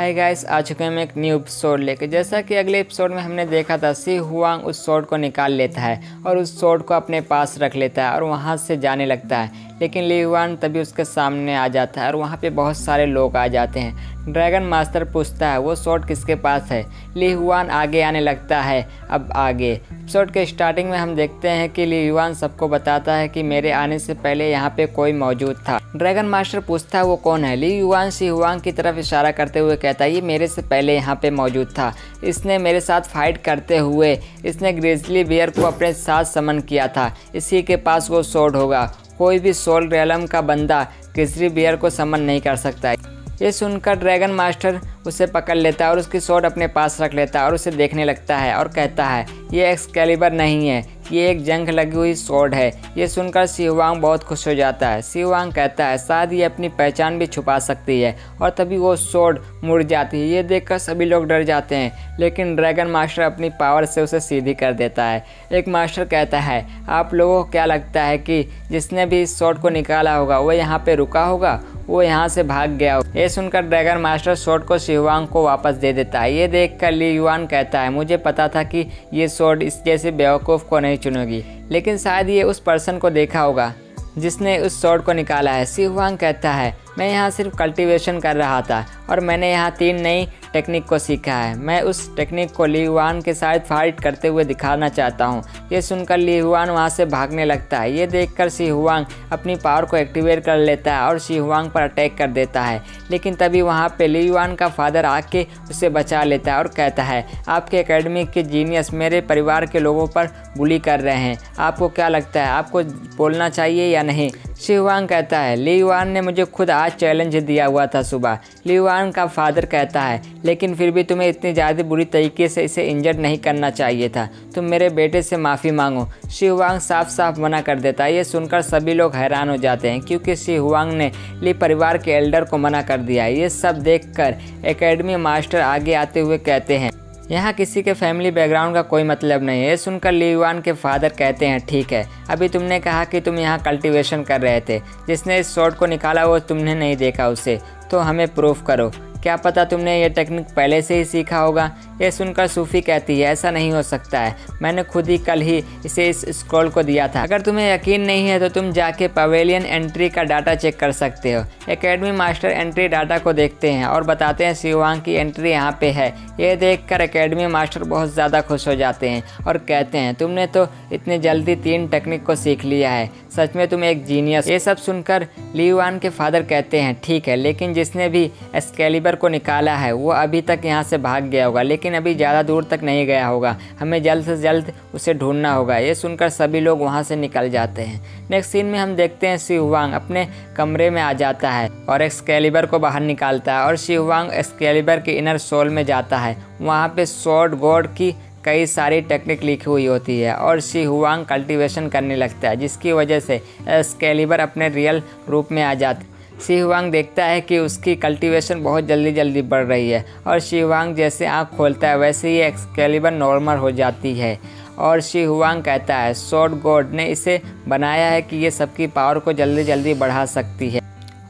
Hi guys, आ चुके हैं हम एक न्यू एपिसोड लेके। जैसा कि अगले एपिसोड में हमने देखा था, सी हुआंग उस स्वॉर्ड को निकाल लेता है और उस स्वॉर्ड को अपने पास रख लेता है और वहाँ से जाने लगता है। लेकिन ली युआन तभी उसके सामने आ जाता है और वहाँ पे बहुत सारे लोग आ जाते हैं। ड्रैगन मास्टर पूछता है वो स्वॉर्ड किसके पास है। ली युआन आगे आने लगता है। अब आगे एपिसोड के स्टार्टिंग में हम देखते हैं कि ली युआन सबको बताता है कि मेरे आने से पहले यहाँ पे कोई मौजूद था। ड्रैगन मास्टर पूछता है वो कौन है। ली युआन सी हुआंग की तरफ इशारा करते हुए कहता है ये मेरे से पहले यहाँ पे मौजूद था। इसने मेरे साथ फाइट करते हुए इसने ग्रिजली बियर को अपने साथ समन किया था। इसी के पास वो स्वॉर्ड होगा। कोई भी सोल रियलम का बंदा ग्रिजली बियर को समन नहीं कर सकता है। ये सुनकर ड्रैगन मास्टर उसे पकड़ लेता है और उसकी स्वॉर्ड अपने पास रख लेता है और उसे देखने लगता है और कहता है ये एक्सकैलिबर नहीं है, ये एक जंग लगी हुई स्वॉर्ड है। ये सुनकर सी हुआंग बहुत खुश हो जाता है। सी हुआंग कहता है शायद ये अपनी पहचान भी छुपा सकती है और तभी वो स्वॉर्ड मुड़ जाती है। ये देखकर सभी लोग डर जाते हैं, लेकिन ड्रैगन मास्टर अपनी पावर से उसे सीधी कर देता है। एक मास्टर कहता है आप लोगों को क्या लगता है कि जिसने भी इस स्वॉर्ड को निकाला होगा वो यहाँ पे रुका होगा, वो यहाँ से भाग गया। ये सुनकर ड्रैगन मास्टर स्वॉर्ड को सी हुआंग को वापस दे देता है। ये देखकर ली युआन कहता है मुझे पता था कि ये स्वॉर्ड इस जैसे बेवकूफ़ को नहीं चुनेगी, लेकिन शायद ये उस पर्सन को देखा होगा जिसने उस स्वॉर्ड को निकाला है। सी हुआंग कहता है मैं यहाँ सिर्फ कल्टीवेशन कर रहा था और मैंने यहाँ 3 नई टेक्निक को सीखा है। मैं उस टेक्निक को ली युआन के साथ फाइट करते हुए दिखाना चाहता हूँ। ये सुनकर ली युआन वहाँ से भागने लगता है। ये देखकर सी हुआंग अपनी पावर को एक्टिवेट कर लेता है और सी हुआंग पर अटैक कर देता है। लेकिन तभी वहाँ पे ली युआन का फादर आके उसे बचा लेता है और कहता है आपके एकेडमी के जीनियस मेरे परिवार के लोगों पर बुली कर रहे हैं। आपको क्या लगता है आपको बोलना चाहिए या नहीं? सी हुआंग कहता है ली युआन ने मुझे खुद आज चैलेंज दिया हुआ था सुबह। ली युआन का फादर कहता है लेकिन फिर भी तुम्हें इतनी ज़्यादा बुरी तरीके से इसे इंजर्ड नहीं करना चाहिए था। तुम मेरे बेटे से माफ़ी मांगो। सी हुआंग साफ साफ मना कर देता है। ये सुनकर सभी लोग हैरान हो जाते हैं क्योंकि सी हुआंग ने ली परिवार के एल्डर को मना कर दिया है। ये सब देखकर एकेडमी मास्टर आगे आते हुए कहते हैं यहाँ किसी के फैमिली बैकग्राउंड का कोई मतलब नहीं है। ये सुनकर ली युआन के फादर कहते हैं ठीक है, अभी तुमने कहा कि तुम यहाँ कल्टीवेशन कर रहे थे, जिसने इस स्वॉर्ड को निकाला वो तुमने नहीं देखा उसे, तो हमें प्रूफ करो। क्या पता तुमने ये टेक्निक पहले से ही सीखा होगा। ये सुनकर सूफी कहती है ऐसा नहीं हो सकता है, मैंने खुद ही कल ही इसे इस स्क्रॉल को दिया था। अगर तुम्हें यकीन नहीं है तो तुम जाके पवेलियन एंट्री का डाटा चेक कर सकते हो। एकेडमी मास्टर एंट्री डाटा को देखते हैं और बताते हैं सी हुआंग की एंट्री यहाँ पे है। ये देखकर एकेडमी मास्टर बहुत ज़्यादा खुश हो जाते हैं और कहते हैं तुमने तो इतनी जल्दी 3 टेक्निक को सीख लिया है, सच में तुम एक जीनियस। ये सब सुनकर ली युआन के फादर कहते हैं ठीक है, लेकिन जिसने भी एक्सकैलिबर को निकाला है वो अभी तक यहाँ से भाग गया होगा, लेकिन अभी ज़्यादा दूर तक नहीं गया होगा। हमें जल्द से जल्द उसे ढूंढना होगा। ये सुनकर सभी लोग वहाँ से निकल जाते हैं। नेक्स्ट सीन में हम देखते हैं सी हुआंग अपने कमरे में आ जाता है और एक्सकैलिबर को बाहर निकालता है और सी हुआंग एक्सकैलिबर के इनर सोल में जाता है। वहाँ पे स्वॉर्ड गॉड की कई सारी टेक्निक लिखी हुई होती है और सी हुआंग कल्टीवेशन करने लगता है, जिसकी वजह से एक्सकैलिबर अपने रियल रूप में आ जाती है। सी हुआंग देखता है कि उसकी कल्टीवेशन बहुत जल्दी बढ़ रही है और सी हुआंग जैसे आँख खोलता है वैसे ही एक्सकैलिबर नॉर्मल हो जाती है। और शी हुआंग कहता है स्वॉर्ड गॉड ने इसे बनाया है कि ये सबकी पावर को जल्दी बढ़ा सकती है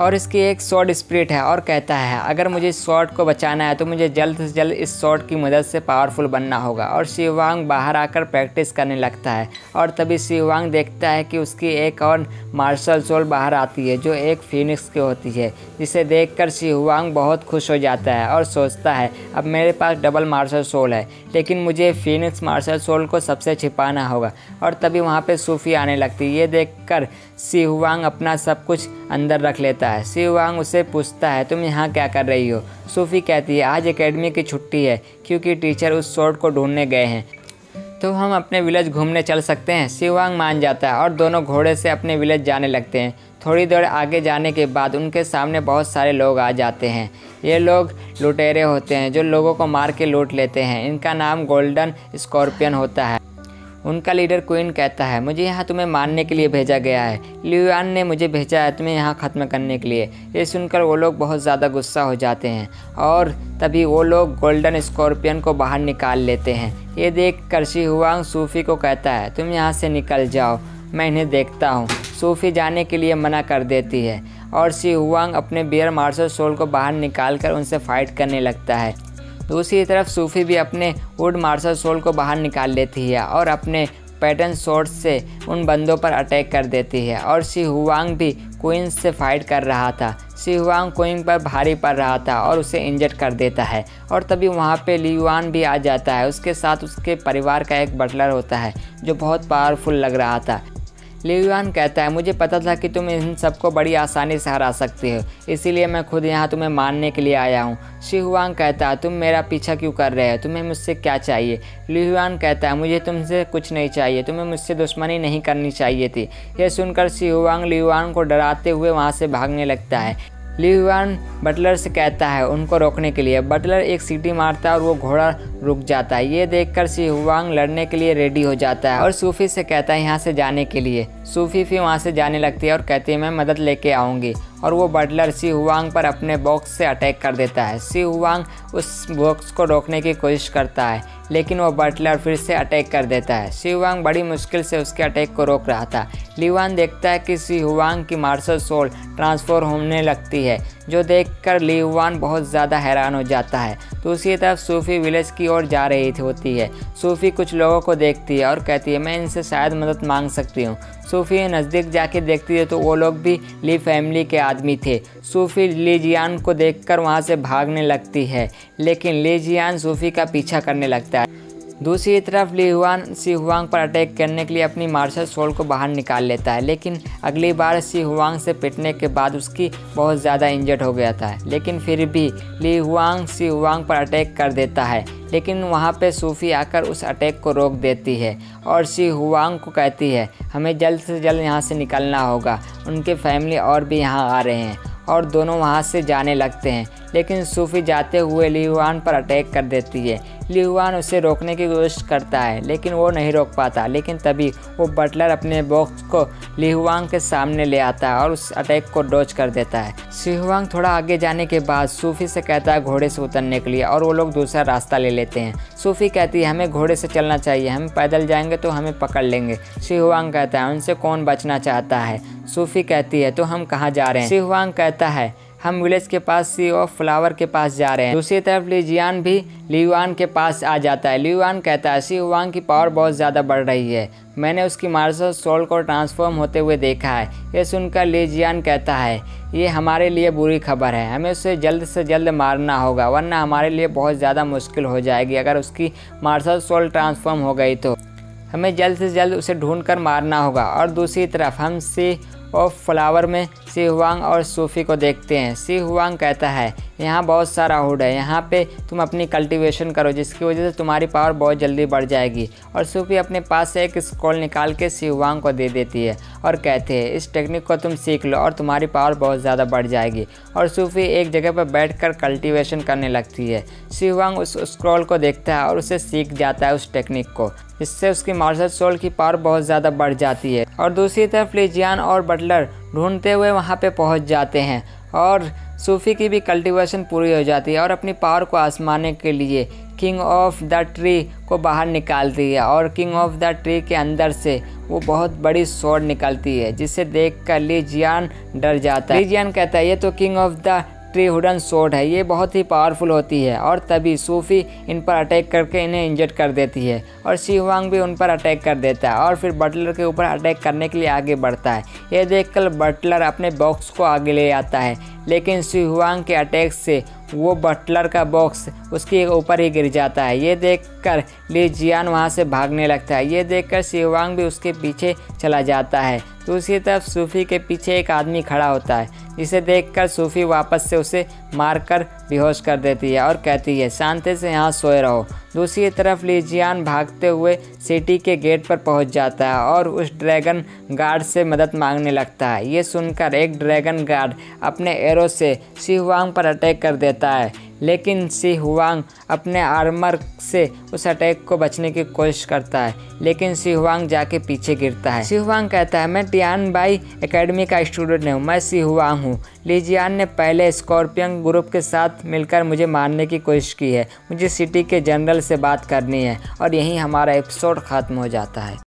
और इसकी एक स्वॉर्ड स्पिरिट है। और कहता है अगर मुझे इस स्वॉर्ड को बचाना है तो मुझे जल्द से जल्द इस स्वॉर्ड की मदद से पावरफुल बनना होगा। और शी हुआंग बाहर आकर प्रैक्टिस करने लगता है और तभी शी हुआंग देखता है कि उसकी एक और मार्शल सोल बाहर आती है जो एक फीनिक्स की होती है, जिसे देखकर शी हुआंग बहुत खुश हो जाता है और सोचता है अब मेरे पास डबल मार्शल सोल है, लेकिन मुझे फीनिक्स मार्शल सोल को सबसे छिपाना होगा। और तभी वहाँ पे सूफी आने लगती है। ये देखकर शी हुआंग अपना सब कुछ अंदर रख लेता है। शी हुआंग उसे पूछता है तुम यहाँ क्या कर रही हो? सूफी कहती है आज एकेडमी की छुट्टी है क्योंकि टीचर उस स्वॉर्ड को ढूंढने गए हैं, तो हम अपने विलेज घूमने चल सकते हैं। शी हुआंग मान जाता है और दोनों घोड़े से अपने विलेज जाने लगते हैं। थोड़ी देर आगे जाने के बाद उनके सामने बहुत सारे लोग आ जाते हैं। ये लोग लुटेरे होते हैं जो लोगों को मार के लूट लेते हैं। इनका नाम गोल्डन स्कॉर्पियन होता है। उनका लीडर क्वीन कहता है मुझे यहाँ तुम्हें मारने के लिए भेजा गया है, ली युआन ने मुझे भेजा है तुम्हें यहाँ ख़त्म करने के लिए। ये सुनकर वो लोग बहुत ज़्यादा गुस्सा हो जाते हैं और तभी वो लोग गोल्डन स्कॉर्पियन को बाहर निकाल लेते हैं। ये देख कर शी हुआंग सूफी को कहता है तुम यहाँ से निकल जाओ, मैं इन्हें देखता हूँ। सूफी जाने के लिए मना कर देती है और शी हुआंग अपने बियर मार्शल सोल को बाहर निकाल कर उनसे फाइट करने लगता है। दूसरी तरफ सूफी भी अपने वुड मार्शल सोल को बाहर निकाल लेती है और अपने पैटर्न शॉट से उन बंदों पर अटैक कर देती है। और शी हुआंग भी क्वीन से फाइट कर रहा था। शी हुआंग क्वीन पर भारी पड़ रहा था और उसे इंजर्ड कर देता है। और तभी वहाँ पे ली युआन भी आ जाता है। उसके साथ उसके परिवार का एक बटलर होता है जो बहुत पावरफुल लग रहा था। ली युआन कहता है, मुझे पता था कि तुम इन सबको बड़ी आसानी से हरा सकती हो, इसीलिए मैं खुद यहाँ तुम्हें मारने के लिए आया हूँ। शी हुआंग कहता है, तुम मेरा पीछा क्यों कर रहे हो, तुम्हें मुझसे क्या चाहिए। ली युआन कहता है, मुझे तुमसे कुछ नहीं चाहिए, तुम्हें मुझसे दुश्मनी नहीं करनी चाहिए थी। यह सुनकर शी हुआंग ली युआन को डराते हुए वहाँ से भागने लगता है। ली युआन बटलर से कहता है उनको रोकने के लिए। बटलर एक सीटी मारता है और वो घोड़ा रुक जाता है। ये देखकर शी हुआंग लड़ने के लिए रेडी हो जाता है और सूफी से कहता है यहाँ से जाने के लिए। सूफी फिर वहाँ से जाने लगती है और कहती है मैं मदद लेके आऊँगी। और वो बटलर शी हुआंग पर अपने बॉक्स से अटैक कर देता है। शी हुआंग उस बॉक्स को रोकने की कोशिश करता है लेकिन वो बटलर फिर से अटैक कर देता है। शी हुआंग बड़ी मुश्किल से उसके अटैक को रोक रहा था। ली युआन देखता है कि शी हुआंग की मार्शल सोल ट्रांसफॉर्म होने लगती है, जो देखकर ली युआन बहुत ज़्यादा हैरान हो जाता है। दूसरी तरफ सूफी विलेज की ओर जा रही होती है। सूफी कुछ लोगों को देखती है और कहती है मैं इनसे शायद मदद मांग सकती हूँ। सूफी नज़दीक जाके देखती है तो वो लोग भी ली फैमिली के आदमी थे। सूफी ली जियान को देखकर वहाँ से भागने लगती है लेकिन ली जियान सूफी का पीछा करने लगता है। दूसरी तरफ ली युआन शी हुआंग पर अटैक करने के लिए अपनी मार्शल सोल को बाहर निकाल लेता है लेकिन अगली बार शी हुआंग से पिटने के बाद उसकी बहुत ज़्यादा इंजर्ड हो गया था। लेकिन फिर भी ली युआन शी हुआंग पर अटैक कर देता है लेकिन वहाँ पे सूफी आकर उस अटैक को रोक देती है और शी हुआंग को कहती है हमें जल्द से जल्द यहाँ से निकलना होगा, उनके फैमिली और भी यहाँ आ रहे हैं। और दोनों वहाँ से जाने लगते हैं लेकिन सूफी जाते हुए ली युआन पर अटैक कर देती है। ली युआन उसे रोकने की कोशिश करता है लेकिन वो नहीं रोक पाता। लेकिन तभी वो बटलर अपने बॉक्स को ली युआन के सामने ले आता है और उस अटैक को डॉज कर देता है। शी हुआंग थोड़ा आगे जाने के बाद सूफी से कहता है घोड़े से उतरने के लिए और वो लोग दूसरा रास्ता ले लेते हैं। सूफी कहती है हमें घोड़े से चलना चाहिए, हम पैदल जाएंगे तो हमें पकड़ लेंगे। शी हुआंग कहता है उनसे कौन बचना चाहता है। सूफी कहती है तो हम कहाँ जा रहे हैं। शी हुआंग कहता है हम विलेज के पास सी ऑफ फ्लावर के पास जा रहे हैं। दूसरी तरफ ली जियान भी ली युआन के पास आ जाता है। ली युआन कहता है शी हुआंग की पावर बहुत ज़्यादा बढ़ रही है, मैंने उसकी मार्शल सोल को ट्रांसफॉर्म होते हुए देखा है। यह सुनकर ली जियान कहता है ये हमारे लिए बुरी खबर है, हमें उसे जल्द से जल्द मारना होगा वरना हमारे लिए बहुत ज़्यादा मुश्किल हो जाएगी। अगर उसकी मार्शल सोल ट्रांसफॉर्म हो गई तो हमें जल्द से जल्द उसे ढूंढ कर मारना होगा। और दूसरी तरफ हम सी ऑफ फ्लावर में शी हुआंग और सूफी को देखते हैं। शी हुआंग कहता है यहाँ बहुत सारा वुड है, यहाँ पे तुम अपनी कल्टीवेशन करो जिसकी वजह से तुम्हारी पावर बहुत जल्दी बढ़ जाएगी। और सूफी अपने पास से एक स्क्रॉल निकाल के शी हुआंग को दे देती है और कहते हैं इस टेक्निक को तुम सीख लो और तुम्हारी पावर बहुत ज़्यादा बढ़ जाएगी। और सूफी एक जगह पर बैठकर कल्टीवेशन करने लगती है। शी हुआंग उस स्क्रॉल को देखता है और उसे सीख जाता है उस टेक्निक को, जिससे उसकी मार्शल सोल की पावर बहुत ज़्यादा बढ़ जाती है। और दूसरी तरफ ली जियान और बटलर ढूंढते हुए वहाँ पे पहुँच जाते हैं और सूफी की भी कल्टीवेशन पूरी हो जाती है और अपनी पावर को आजमाने के लिए किंग ऑफ द ट्री को बाहर निकालती है। और किंग ऑफ द ट्री के अंदर से वो बहुत बड़ी स्वॉर्ड निकलती है जिसे देखकर ली जियान डर जाता है। ली जियान कहता है ये तो king of the tree wooden sword है, ये बहुत ही पावरफुल होती है। और तभी सूफी इन पर अटैक करके इन्हें इंजर्ड कर देती है और शी हुआंग भी उन पर अटैक कर देता है और फिर बटलर के ऊपर अटैक करने के लिए आगे बढ़ता है। यह देखकर बटलर अपने बॉक्स को आगे ले आता है लेकिन शी हुआंग के अटैक से वो बटलर का बॉक्स उसके ऊपर ही गिर जाता है। ये देखकर ली जियान वहाँ से भागने लगता है। ये देखकर शी हुआंग भी उसके पीछे चला जाता है। दूसरी तरफ सूफी के पीछे एक आदमी खड़ा होता है जिसे देखकर सूफी वापस से उसे मारकर बेहोश कर देती है और कहती है शांति से यहाँ सोए रहो। दूसरी तरफ ली जियान भागते हुए सिटी के गेट पर पहुंच जाता है और उस ड्रैगन गार्ड से मदद मांगने लगता है। ये सुनकर एक ड्रैगन गार्ड अपने एरो से शी हुआंग पर अटैक कर देता है लेकिन शी हुआंग अपने आर्मर से उस अटैक को बचने की कोशिश करता है लेकिन शी हुआंग जाके पीछे गिरता है। शी हुआंग कहता है मैं टियान बाई एकेडमी का स्टूडेंट हूँ, मैं शी हुआंग हूँ। ली जियान ने पहले स्कॉर्पियन ग्रुप के साथ मिलकर मुझे मारने की कोशिश की है, मुझे सिटी के जनरल से बात करनी है। और यहीं हमारा एपिसोड ख़त्म हो जाता है।